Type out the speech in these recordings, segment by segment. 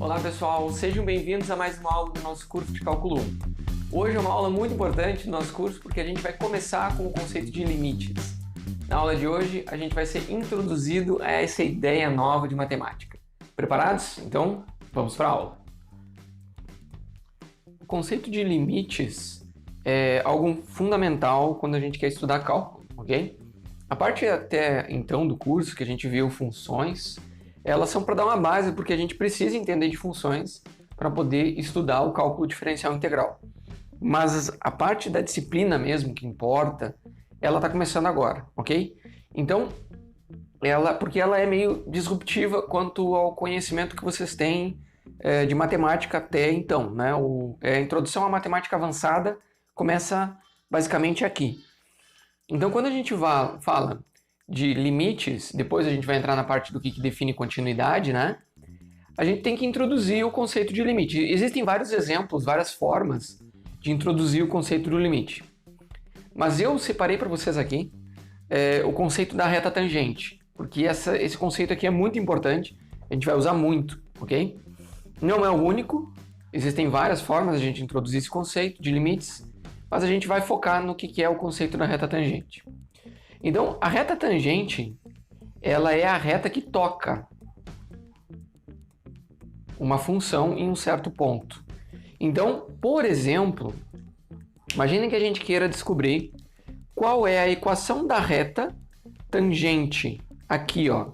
Olá pessoal, sejam bem-vindos a mais uma aula do nosso curso de Cálculo 1. Hoje é uma aula muito importante do nosso curso porque a gente vai começar com o conceito de limites. Na aula de hoje a gente vai ser introduzido a essa ideia nova de matemática. Preparados? Então vamos para a aula. O conceito de limites é algo fundamental quando a gente quer estudar cálculo, ok? A parte até então do curso que a gente viu funções, elas são para dar uma base porque a gente precisa entender de funções para poder estudar o cálculo diferencial integral. Mas a parte da disciplina mesmo que importa, ela está começando agora, ok? Então, porque ela é meio disruptiva quanto ao conhecimento que vocês têm de matemática até então, né? A introdução à matemática avançada começa basicamente aqui. Então, quando a gente fala de limites, depois a gente vai entrar na parte do que define continuidade, né? A gente tem que introduzir o conceito de limite. Existem vários exemplos, várias formas de introduzir o conceito do limite. Mas eu separei para vocês aqui o conceito da reta tangente, porque esse conceito aqui é muito importante, a gente vai usar muito, ok? Não é o único, existem várias formas de a gente introduzir esse conceito de limites, mas a gente vai focar no que é o conceito da reta tangente. Então, a reta tangente, ela é a reta que toca uma função em um certo ponto. Então, por exemplo, imagine que a gente queira descobrir qual é a equação da reta tangente aqui, ó,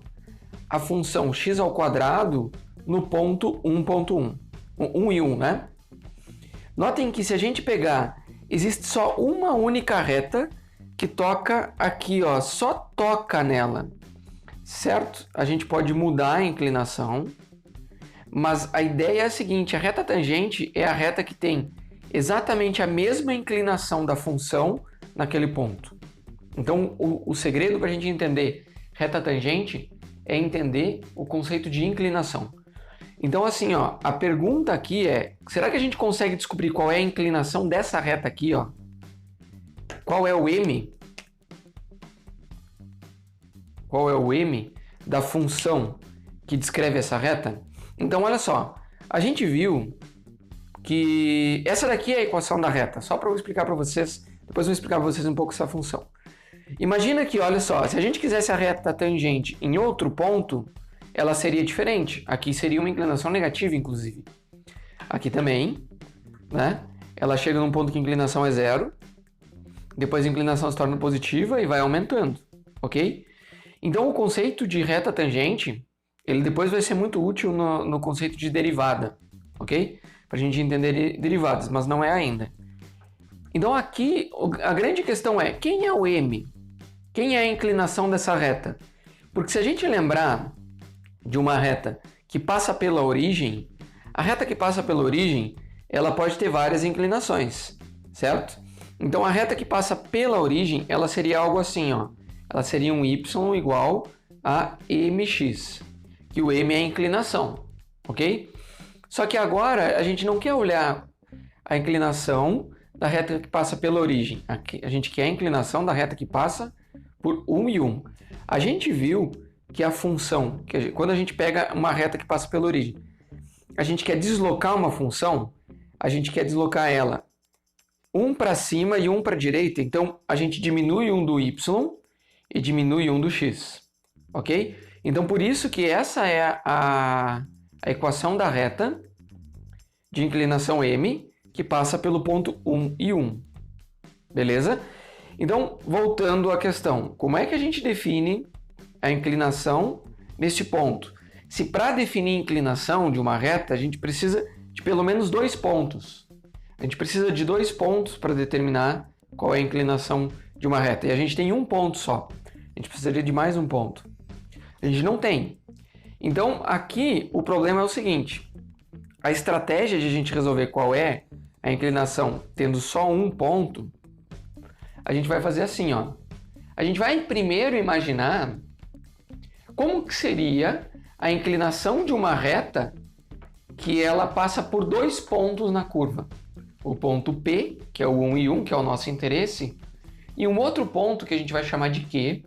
a função x ao quadrado no ponto 1.1. 1 e 1, né? Notem que se a gente pegar, existe só uma única reta que toca aqui, ó, só toca nela, certo? A gente pode mudar a inclinação, mas a ideia é a seguinte, a reta tangente é a reta que tem exatamente a mesma inclinação da função naquele ponto. Então, o segredo para a gente entender reta tangente é entender o conceito de inclinação. Então, assim, ó, a pergunta aqui é, será que a gente consegue descobrir qual é a inclinação dessa reta aqui, ó? Qual é o m? Qual é o m da função que descreve essa reta? Então, olha só. A gente viu que essa daqui é a equação da reta. Só para eu explicar para vocês, depois eu vou explicar para vocês um pouco essa função. Imagina que, olha só, se a gente quisesse a reta tangente em outro ponto, ela seria diferente. Aqui seria uma inclinação negativa, inclusive. Aqui também, né? Ela chega num ponto que a inclinação é zero. Depois a inclinação se torna positiva e vai aumentando, ok? Então o conceito de reta tangente, ele depois vai ser muito útil no conceito de derivada, ok? Para a gente entender derivadas, mas não é ainda. Então aqui a grande questão é, quem é o m? Quem é a inclinação dessa reta? Porque se a gente lembrar de uma reta que passa pela origem, a reta que passa pela origem, ela pode ter várias inclinações, certo? Então a reta que passa pela origem, ela seria algo assim, ó. Ela seria um y igual a mx, que o m é a inclinação, ok? Só que agora a gente não quer olhar a inclinação da reta que passa pela origem. A gente quer a inclinação da reta que passa por 1 e 1. A gente viu que a função, quando a gente pega uma reta que passa pela origem, a gente quer deslocar uma função, a gente quer deslocar ela um para cima e um para a direita, então a gente diminui um do y e diminui um do x, ok? Então por isso que essa é a equação da reta de inclinação m que passa pelo ponto 1 e 1, beleza? Então voltando à questão, como é que a gente define a inclinação neste ponto? Se para definir a inclinação de uma reta a gente precisa de pelo menos 2 pontos. A gente precisa de 2 pontos para determinar qual é a inclinação de uma reta. E a gente tem um ponto só. A gente precisaria de mais um ponto. A gente não tem. Então, aqui o problema é o seguinte. A estratégia de a gente resolver qual é a inclinação tendo só um ponto, a gente vai fazer assim, ó. A gente vai primeiro imaginar como que seria a inclinação de uma reta que ela passa por 2 pontos na curva. O ponto P, que é o 1 e 1, que é o nosso interesse, e um outro ponto que a gente vai chamar de Q,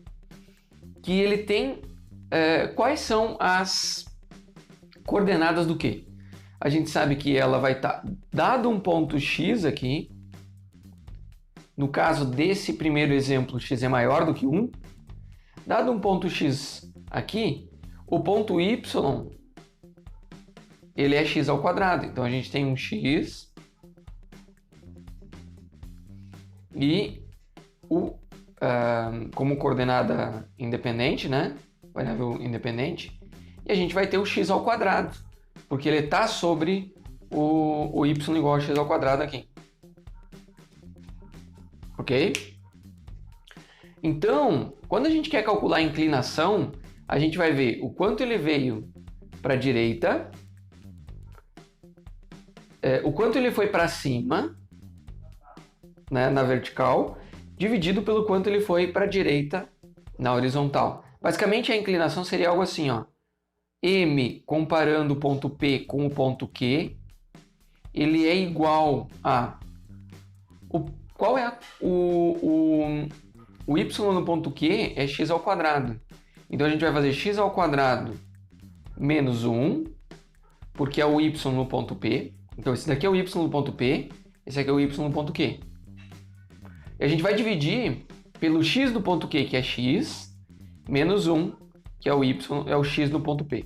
que ele tem quais são as coordenadas do Q? A gente sabe que ela vai estar, dado um ponto x aqui, no caso desse primeiro exemplo, x é maior do que 1, dado um ponto x aqui, o ponto y, ele é x ao quadrado. Então a gente tem um x e como coordenada independente, né? Variável independente. E a gente vai ter o x ao quadrado, porque ele está sobre o y igual a x ao quadrado aqui. Ok? Então, quando a gente quer calcular a inclinação, a gente vai ver o quanto ele veio para a direita, o quanto ele foi para cima, né, na vertical, dividido pelo quanto ele foi para a direita na horizontal. Basicamente, a inclinação seria algo assim, ó. M comparando o ponto P com o ponto Q, ele é igual a... Qual é o y no ponto Q é x ao quadrado. Então a gente vai fazer x ao quadrado menos 1, porque é o y no ponto P. Então esse daqui é o y no ponto P, esse aqui é o y no ponto Q. E a gente vai dividir pelo x do ponto Q, que é x, menos 1, que é o y, é o x no ponto P.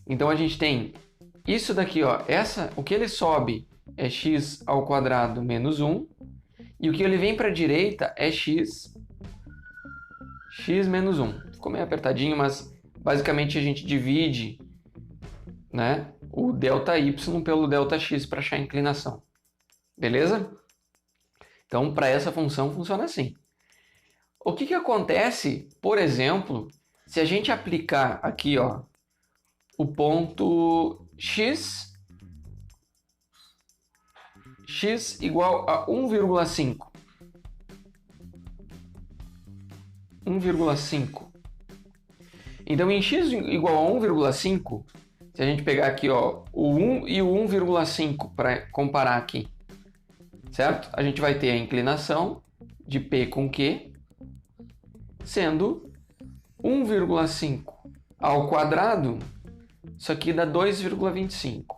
Então a gente tem isso daqui, ó, o que ele sobe é x ao quadrado menos 1, e o que ele vem para a direita é x menos 1. Ficou meio apertadinho, mas basicamente a gente divide, né, o ΔY pelo ΔX para achar a inclinação. Beleza? Então, para essa função, funciona assim. O que acontece, por exemplo, se a gente aplicar aqui, ó, o ponto x igual a 1,5. 1,5. Então, em x igual a 1,5, se a gente pegar aqui, ó, o 1 e o 1,5 para comparar aqui, certo? A gente vai ter a inclinação de P com Q sendo 1,5 ao quadrado, isso aqui dá 2,25.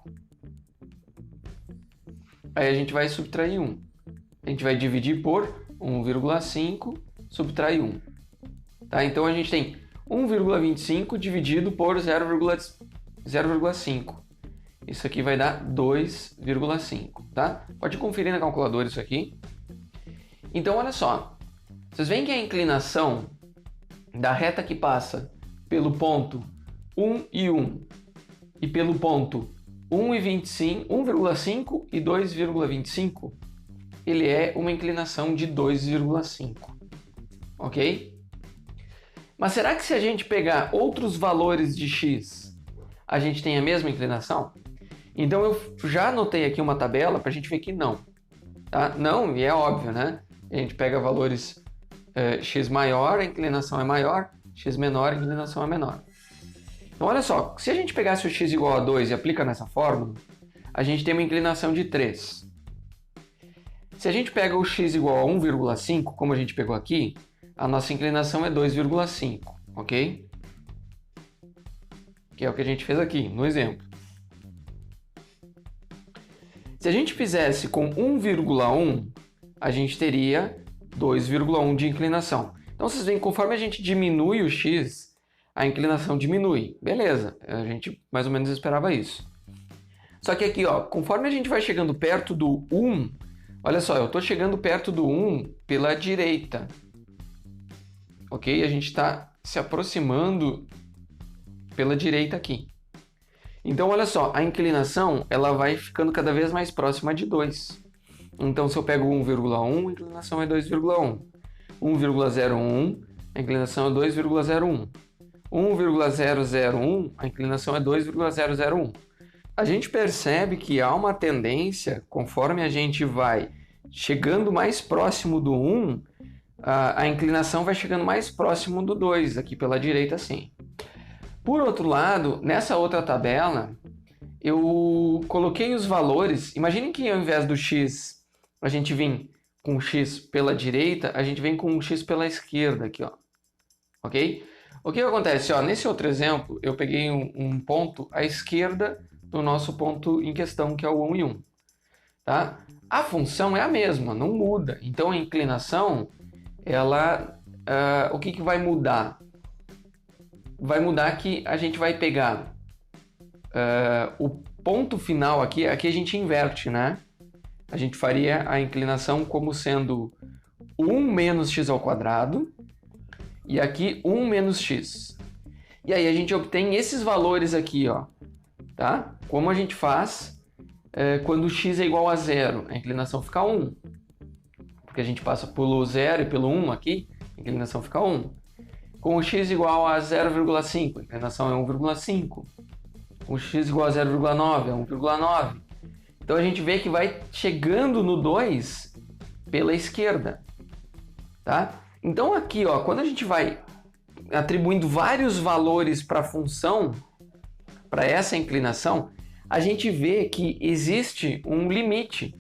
Aí a gente vai subtrair 1. A gente vai dividir por 1,5, subtrair 1. Tá? Então a gente tem 1,25 dividido por 0,5. Isso aqui vai dar 2,5, tá? Pode conferir na calculadora isso aqui. Então, olha só. Vocês veem que a inclinação da reta que passa pelo ponto 1 e 1 e pelo ponto 1,5 e 2,25, ele é uma inclinação de 2,5, ok? Mas será que se a gente pegar outros valores de x, a gente tem a mesma inclinação? Então eu já anotei aqui uma tabela para a gente ver que não. Tá? Não, e é óbvio, né? A gente pega valores x maior, a inclinação é maior, x menor, a inclinação é menor. Então olha só, se a gente pegasse o x igual a 2 e aplica nessa fórmula, a gente tem uma inclinação de 3. Se a gente pega o x igual a 1,5, como a gente pegou aqui, a nossa inclinação é 2,5, ok? Que é o que a gente fez aqui, no exemplo. Se a gente fizesse com 1,1, a gente teria 2,1 de inclinação. Então vocês veem, conforme a gente diminui o x, a inclinação diminui. Beleza, a gente mais ou menos esperava isso. Só que aqui, ó, conforme a gente vai chegando perto do 1, olha só, eu estou chegando perto do 1 pela direita. Ok? A gente está se aproximando pela direita aqui. Então, olha só, a inclinação ela vai ficando cada vez mais próxima de 2. Então, se eu pego 1,1, a inclinação é 2,1. 1,01, a inclinação é 2,01. 1,001, a inclinação é 2,001. A gente percebe que há uma tendência, conforme a gente vai chegando mais próximo do 1, a inclinação vai chegando mais próximo do 2, aqui pela direita assim. Por outro lado, nessa outra tabela, eu coloquei os valores. Imaginem que ao invés do x, a gente vem com o x pela direita, a gente vem com o x pela esquerda aqui, ó. Ok? O que acontece? Ó, nesse outro exemplo, eu peguei um ponto à esquerda no nosso ponto em questão, que é o 1 e 1. Tá? A função é a mesma, não muda. Então a inclinação, ela, o que vai mudar? Vai mudar que a gente vai pegar o ponto final aqui a gente inverte, né? A gente faria a inclinação como sendo 1 menos x ao quadrado e aqui 1 menos x. E aí a gente obtém esses valores aqui, ó, tá? Como a gente faz quando x é igual a zero, a inclinação fica 1. Porque a gente passa pelo 0 e pelo 1 aqui, a inclinação fica 1. Com o x igual a 0,5, a inclinação é 1,5. Com x igual a 0,9, é 1,9. Então a gente vê que vai chegando no 2 pela esquerda. Tá? Então aqui, ó, quando a gente vai atribuindo vários valores para a função, para essa inclinação, a gente vê que existe um limite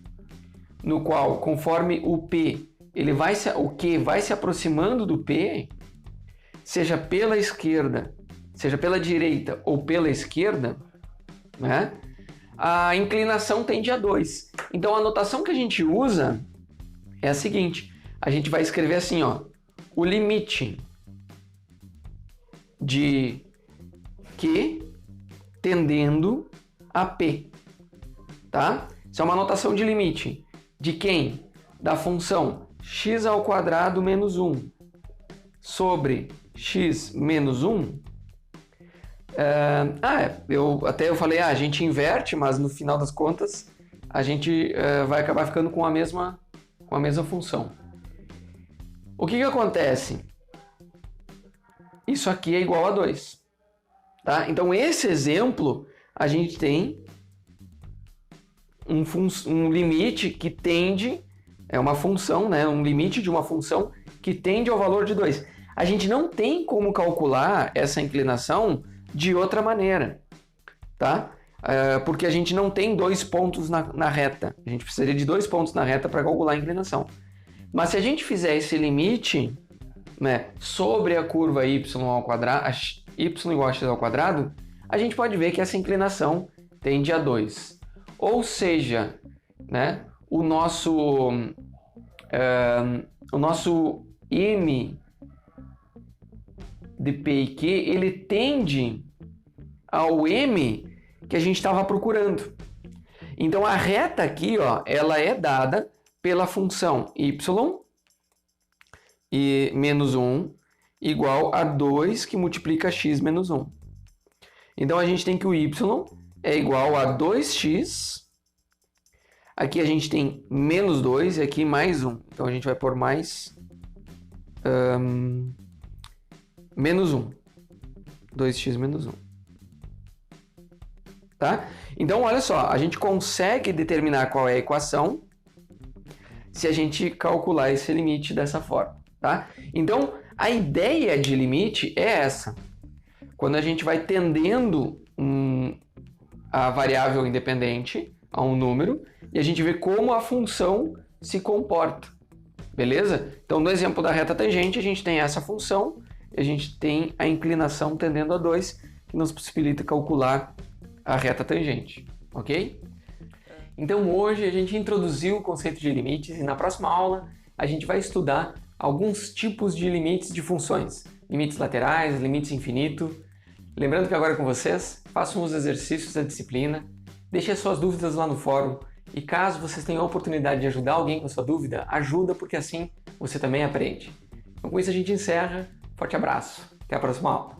no qual, conforme o P, o Q vai se aproximando do P, seja pela esquerda, seja pela direita ou pela esquerda, né, a inclinação tende a 2. Então a notação que a gente usa é a seguinte: a gente vai escrever assim, ó, o limite de Q tendendo a P, tá? Isso é uma notação de limite. De quem? Da função x ao quadrado menos 1 sobre x menos 1. Eu falei, a gente inverte, mas no final das contas a gente vai acabar ficando com a mesma função. O que acontece? Isso aqui é igual a 2. Tá? Então, esse exemplo, a gente tem um limite que tende, é uma função, né? Um limite de uma função que tende ao valor de 2. A gente não tem como calcular essa inclinação de outra maneira, tá? Porque a gente não tem 2 pontos na reta. A gente precisaria de 2 pontos na reta para calcular a inclinação. Mas se a gente fizer esse limite, né, sobre a curva y ao quadrado, y igual a x ao quadrado, a gente pode ver que essa inclinação tende a 2. Ou seja, né, o nosso m de P e Q, ele tende ao m que a gente estava procurando. Então a reta aqui, ó, ela é dada pela função y e menos 1 igual a 2 que multiplica x menos 1. Então a gente tem que o y é igual a 2x. Aqui a gente tem menos 2 e aqui mais 1. Então a gente vai pôr mais menos 1. 2x menos 1. Tá? Então olha só, a gente consegue determinar qual é a equação se a gente calcular esse limite dessa forma. Tá? Então a ideia de limite é essa. Quando a gente vai tendendo a variável independente a um número e a gente vê como a função se comporta. Beleza? Então, no exemplo da reta tangente, a gente tem essa função e a gente tem a inclinação tendendo a 2, que nos possibilita calcular a reta tangente. Ok? Então, hoje a gente introduziu o conceito de limites e na próxima aula a gente vai estudar alguns tipos de limites de funções. Limites laterais, limites infinito. Lembrando que agora é com vocês, façam os exercícios da disciplina, deixem as suas dúvidas lá no fórum e caso vocês tenham a oportunidade de ajudar alguém com a sua dúvida, ajuda porque assim você também aprende. Então com isso a gente encerra. Forte abraço. Até a próxima aula.